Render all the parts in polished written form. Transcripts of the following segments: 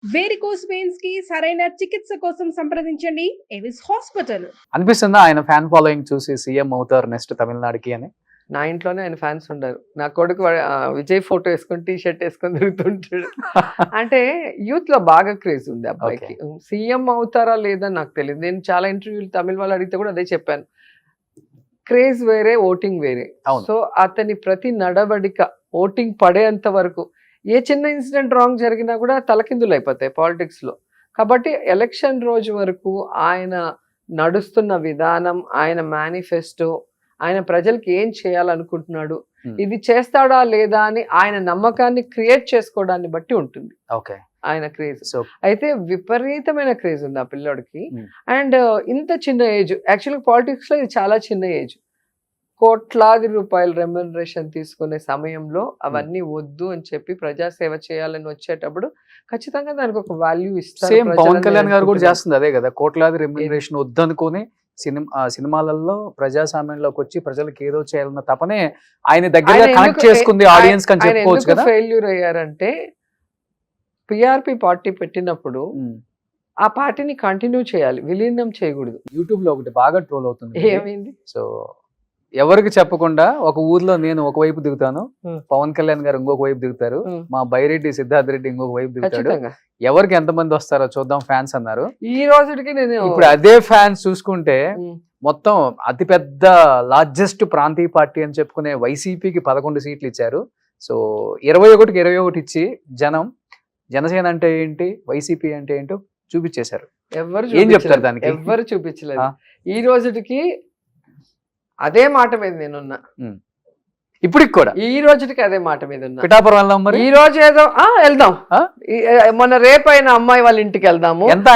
Varicose veins కి సరైన చికిత్స కోసం సంప్రదించండి ఎవిస్ హాస్పిటల్. అనిపిస్తుందా ఆయన ఫ్యాన్ ఫాలోయింగ్ చూసి సీఎం అవుతారు నెక్స్ట్ తమిళనాడుకి అని? నా ఇంట్లోనే ఆయన ఫ్యాన్స్ ఉండరు. నా కొడుకు విజయ్ ఫోటో వేసుకొని టీ షర్ట్ వేసుకొని తిరుగుతుంటాడు. అంటే యూత్ లో బాగా క్రేజ్ ఉంది అబ్బాయికి. సీఎం అవుతారా లేదా నాకు తెలియదు. నేను చాలా ఇంటర్వ్యూలు తమిళ వాళ్ళు అడిగితే కూడా అదే చెప్పాను. క్రేజ్ వేరే, ఓటింగ్ వేరే. సో అతని ప్రతి నడవడిక ఓటింగ్ పడేంత వరకు ఏ చిన్న ఇన్సిడెంట్ రాంగ్ జరిగినా కూడా తలకిందులు అయిపోతాయి పాలిటిక్స్ లో. కాబట్టి ఎలక్షన్ రోజు వరకు ఆయన నడుస్తున్న విధానం, ఆయన మేనిఫెస్టో, ఆయన ప్రజలకి ఏం చేయాలనుకుంటున్నాడు, ఇది చేస్తాడా లేదా అని ఆయన నమ్మకాన్ని క్రియేట్ చేసుకోవడాన్ని బట్టి ఉంటుంది ఆయన క్రేజ్. అయితే విపరీతమైన క్రేజ్ ఉంది ఆ పిల్లోడికి. అండ్ ఇంత చిన్న ఏజ్, యాక్చువల్గా పాలిటిక్స్ లో ఇది చాలా చిన్న ఏజ్. కోట్లాది రూపాయల రెమ్యునరేషన్ తీసుకునే సమయంలో అవన్నీ వద్దు అని చెప్పి ప్రజాసేవ చేయాలని వచ్చేటప్పుడు ఖచ్చితంగా దానికి ఒక వాల్యూ ఇస్తారు. పవన్ కళ్యాణ్ గారు కూడా చేస్తుంది అదే కదా, కోట్లాది రెమ్యునరేషన్ వద్దనుకుని సినిమాలలో ప్రజాస్వామ్యంలోకి వచ్చి ప్రజలకు ఏదో చేయాలన్న తపనే ఆయన దగ్గర కనెక్ట్ చేసుకుంది ఆడియన్స్ అని చెప్పుకోవచ్చు కదా. ఫెయిల్యూర్ అయ్యారంటే పిఆర్పి పార్టీ పెట్టినప్పుడు ఆ పార్టీని కంటిన్యూ చేయాలి, విలీనం చేయకూడదు. యూట్యూబ్ లో ఒకటి బాగా ట్రోల్ అవుతుంది. ఏమైంది? సో ఎవరికి చెప్పకుండా ఒక ఊర్లో నేను ఒకవైపు దిగుతాను, పవన్ కళ్యాణ్ గారు ఇంకొక వైపు దిగుతారు, మా బైరెడ్డి సిద్ధార్థ రెడ్డి ఇంకొక వైపు దిగుతాడు, ఎవరికి ఎంతమంది వస్తారో చూద్దాం ఫ్యాన్స్ అన్నారు. ఈ రోజుకి నేను ఇప్పుడు అదే ఫ్యాన్స్ చూసుకుంటే మొత్తం అతిపెద్ద లార్జెస్ట్ ప్రాంతీయ పార్టీ అని చెప్పుకునే వైసీపీకి 11 సీట్లు ఇచ్చారు. సో 21కి 21 ఇచ్చి జనసేన అంటే ఏంటి, వైసీపీ అంటే ఏంటో చూపించేశారు. ఏం చెప్తారు దానికి? ఎవరు చూపించలేదు. ఈ రోజుకి అదే మాట మీద నేనున్నా, ఇప్పటికి కూడా ఈ రోజుకి అదే మాట మీద ఉన్నా. పిఠాపురం వెళ్దాం మరి, ఈ రోజు ఏదో వెళ్దాం, మొన్న రేపైన అమ్మాయి వాళ్ళ ఇంటికి వెళ్దాము, ఎంత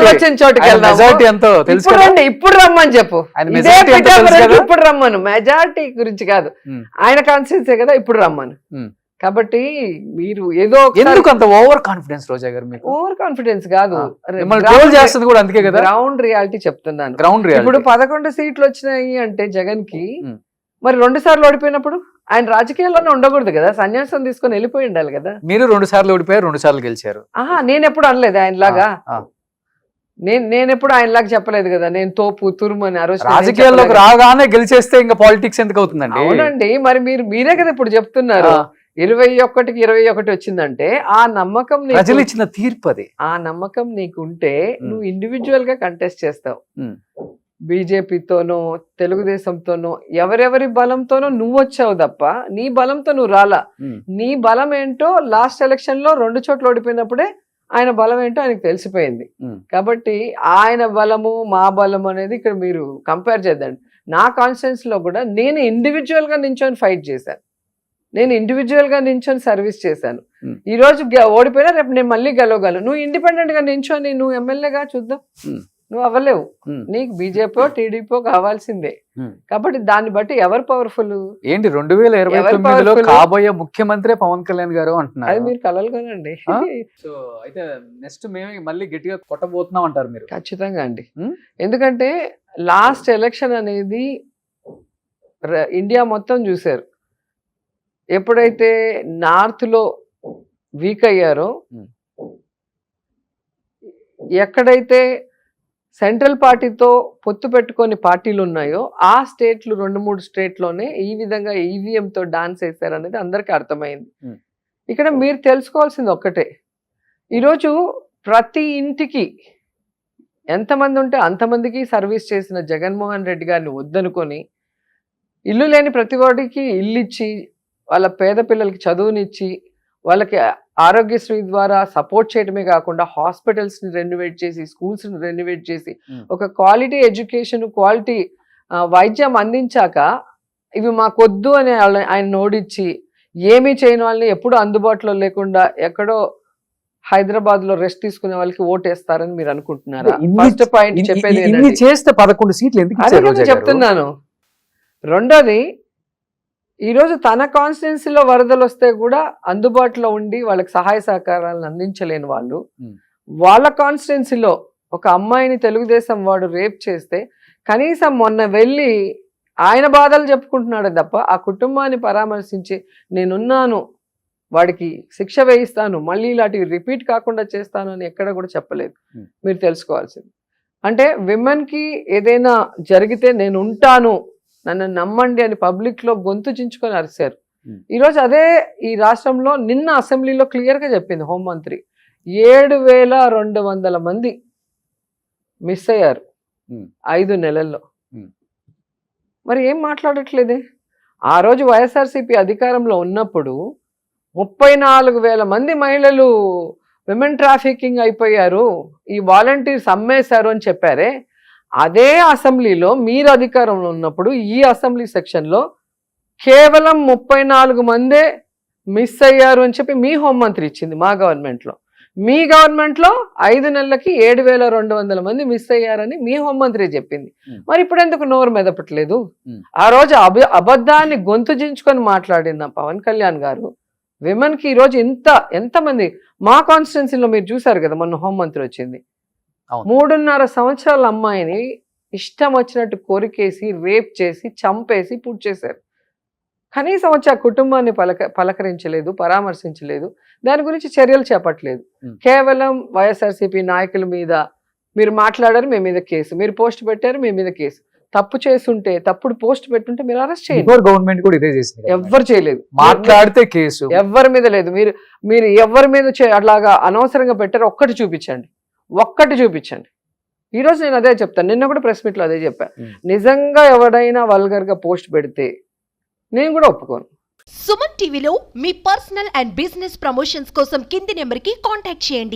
వచ్చిన చోటుకి వెళ్దాం. ఇప్పుడు రమ్మని చెప్పు, ఇప్పుడు రమ్మను. మెజారిటీ గురించి కాదు, ఆయన కాన్స్టిట్యూన్సీ కదా, ఇప్పుడు రమ్మను. కాబట్టి మీరు ఏదో ఎందుకు అంత ఓవర్ కాన్ఫిడెన్స్ రోజా గారు? మీకు ఓవర్ కాన్ఫిడెన్స్ కాదు, గ్రౌండ్ రియాలిటీ చెప్తున్నాను. Ground reality. ఇప్పుడు 11 సీట్లు వచ్చినాయి అంటే జగన్ కి, మరి 2 సార్లు ఓడిపోయినప్పుడు ఆయన రాజకీయాల్లోనే ఉండకూడదు కదా, సన్యాసం తీసుకొని వెళ్ళిపోయి ఉండాలి కదా. మీరు 2 సార్లు ఓడిపోయారు, 2 సార్లు గెలిచారు. నేను ఎప్పుడు అనలేదు ఆయనలాగా, నేను ఎప్పుడు ఆయనలాగా చెప్పలేదు కదా, నేను తోపు తురుము అని. ఆ రోజు రాజకీయాల్లోకి రాగానే గెలిచేస్తే ఇంకా పాలిటిక్స్ ఎందుకు అవుతుందండి? అవునండి, మరి మీరే కదా ఇప్పుడు చెప్తున్నారు 21కి 21 వచ్చిందంటే ఆ నమ్మకం ప్రజలు ఇచ్చిన తీర్పు అది. ఆ నమ్మకం నీకుంటే నువ్వు ఇండివిజువల్ గా కంటెస్ట్ చేస్తావు. బీజేపీతోనో తెలుగుదేశంతోనో ఎవరెవరి బలంతోనో నువ్వు వచ్చావు తప్ప నీ బలంతో నువ్వు రాలా. నీ బలం ఏంటో లాస్ట్ ఎలక్షన్ లో 2 చోట్ల ఓడిపోయినప్పుడే ఆయన బలం ఏంటో ఆయనకు తెలిసిపోయింది. కాబట్టి ఆయన బలము మా బలము అనేది ఇక్కడ మీరు కంపేర్ చేద్దండి. నా కాన్స్టిట్యున్సీ లో కూడా నేను ఇండివిజువల్ గా నించొని ఫైట్ చేశాను, నేను ఇండివిజువల్ గా నించొని సర్వీస్ చేశాను. ఈ రోజు ఓడిపోయినా రేపు నేను మళ్ళీ గెలవగలను. నువ్వు ఇండిపెండెంట్ గా నించొని నువ్వు ఎమ్మెల్యేగా చూద్దాం, నువ్వు అవ్వలేవు. నీకు బీజేపీ టీడీపీ కావాల్సిందే. కాబట్టి దాన్ని బట్టి ఎవరు పవర్ఫుల్ ఏంటి 2029లో కాబోయే ముఖ్యమంత్రి పవన్ కళ్యాణ్ గారు అంటున్నారు. అది మీరు కలలుగానండి. సో అయితే నెక్స్ట్ మేము మళ్ళీ గట్టిగా కొట్టబోతున్నాం అంటారు మీరు? ఖచ్చితంగా అండి. ఎందుకంటే లాస్ట్ ఎలక్షన్ అనేది ఇండియా మొత్తం చూశారు. ఎప్పుడైతే నార్త్ లో వీక్ అయ్యారో, ఎక్కడైతే సెంట్రల్ పార్టీతో పొత్తు పెట్టుకొని పార్టీలు ఉన్నాయో ఆ స్టేట్లు 2-3 స్టేట్లోనే ఈ విధంగా ఈవీఎంతో డాన్స్ వేశారు అనేది అందరికీ అర్థమైంది. ఇక్కడ మీరు తెలుసుకోవాల్సింది ఒక్కటే, ఈరోజు ప్రతి ఇంటికి ఎంతమంది ఉంటే అంతమందికి సర్వీస్ చేసిన జగన్మోహన్ రెడ్డి గారిని వద్దనుకొని, ఇల్లు లేని ప్రతి వాడికి ఇల్లు ఇచ్చి, వాళ్ళ పేద పిల్లలకి చదువునిచ్చి, వాళ్ళకి ఆరోగ్యశ్రీ ద్వారా సపోర్ట్ చేయడమే కాకుండా హాస్పిటల్స్ని రెన్యువేట్ చేసి, స్కూల్స్ని రెన్యువేట్ చేసి, ఒక క్వాలిటీ ఎడ్యుకేషన్, క్వాలిటీ వైద్యం అందించాక ఇవి మాకొద్దు అని ఆయన నోడిచ్చి ఏమీ చేయని వాళ్ళని ఎప్పుడు అందుబాటులో లేకుండా ఎక్కడో హైదరాబాద్ లో రెస్ట్ తీసుకునే వాళ్ళకి ఓటేస్తారని మీరు అనుకుంటున్నారా? ఫస్ట్ పాయింట్ చెప్పేది చేస్తే 11 సీట్లు ఎందుకు చెప్తున్నాను. రెండోది, ఈరోజు తన కాన్స్టిట్యున్సీలో వరదలు వస్తే కూడా అందుబాటులో ఉండి వాళ్ళకి సహాయ సహకారాలను అందించలేని వాళ్ళు, వాళ్ళ కాన్స్టిట్యున్సీలో ఒక అమ్మాయిని తెలుగుదేశం వాడు రేప్ చేస్తే కనీసం మొన్న వెళ్ళి ఆయన బాధలు చెప్పుకుంటున్నాడు తప్ప ఆ కుటుంబాన్ని పరామర్శించి నేనున్నాను, వాడికి శిక్ష వేయిస్తాను, మళ్ళీ ఇలాంటివి రిపీట్ కాకుండా చేస్తాను అని ఎక్కడ కూడా చెప్పలేదు. మీరు తెలుసుకోవాల్సింది అంటే విమెన్కి ఏదైనా జరిగితే నేను ఉంటాను, నన్ను నమ్మండి అని పబ్లిక్లో గొంతు చించుకొని అరిశారు. ఈరోజు అదే ఈ రాష్ట్రంలో నిన్న అసెంబ్లీలో క్లియర్గా చెప్పింది హోంమంత్రి, 7,200 మంది మిస్ అయ్యారు 5 నెలల్లో. మరి ఏం మాట్లాడట్లేదే? ఆ రోజు వైఎస్ఆర్సీపీ అధికారంలో ఉన్నప్పుడు 34,000 మంది మహిళలు విమెన్ ట్రాఫికింగ్ అయిపోయారు, ఈ వాలంటీర్స్ అమ్మేశారు అని చెప్పారే. అదే అసెంబ్లీలో మీరు అధికారంలో ఉన్నప్పుడు ఈ అసెంబ్లీ సెక్షన్లో కేవలం 34 మందే మిస్ అయ్యారు అని చెప్పి మీ హోంమంత్రి ఇచ్చింది మా గవర్నమెంట్లో. మీ గవర్నమెంట్లో 5 నెలలకి 7,200 మంది మిస్ అయ్యారని మీ హోంమంత్రి చెప్పింది. మరి ఇప్పుడు ఎందుకు నోరు మెదపట్లేదు? ఆ రోజు అబద్ధాన్ని గొంతు జించుకొని మాట్లాడిన పవన్ కళ్యాణ్ గారు విమెన్కి ఈరోజు ఎంతమంది మా కాన్స్టిట్యున్సీలో మీరు చూసారు కదా, మొన్న హోంమంత్రి వచ్చింది, 3.5 సంవత్సరాల అమ్మాయిని ఇష్టం వచ్చినట్టు కోరికేసి రేప్ చేసి చంపేసి పూర్తి చేశారు. కనీసం వచ్చి ఆ కుటుంబాన్ని పలకరించలేదు, పరామర్శించలేదు, దాని గురించి చర్యలు చేపట్టలేదు. కేవలం వైఎస్ఆర్సీపీ నాయకుల మీద మీరు మాట్లాడారు, మీ మీద కేసు, మీరు పోస్ట్ పెట్టారు, మీ మీద కేసు, తప్పు చేస్తుంటే తప్పుడు పోస్ట్ పెట్టుంటే మీరు అరెస్ట్ చేయండి. గవర్నమెంట్ కూడా ఇదే చేసింది, ఎవ్వరు చేయలేదు, మాట్లాడితే కేసు, ఎవరి మీద లేదు. మీరు ఎవరి మీద అట్లాగా అనవసరంగా పెట్టారు, ఒక్కటి చూపించండి. ఈ రోజు నేను అదే చెప్తాను, నిన్న కూడా ప్రెస్ మీట్లో అదే చెప్పాను. నిజంగా ఎవడైనా వల్గర్ గా పోస్ట్ పెడితే నేను కూడా ఒప్పుకోను. సుమన్ టీవీలో మీ పర్సనల్ అండ్ బిజినెస్ ప్రమోషన్స్ కోసం కింది నెంబర్కి కాంటాక్ట్ చేయండి.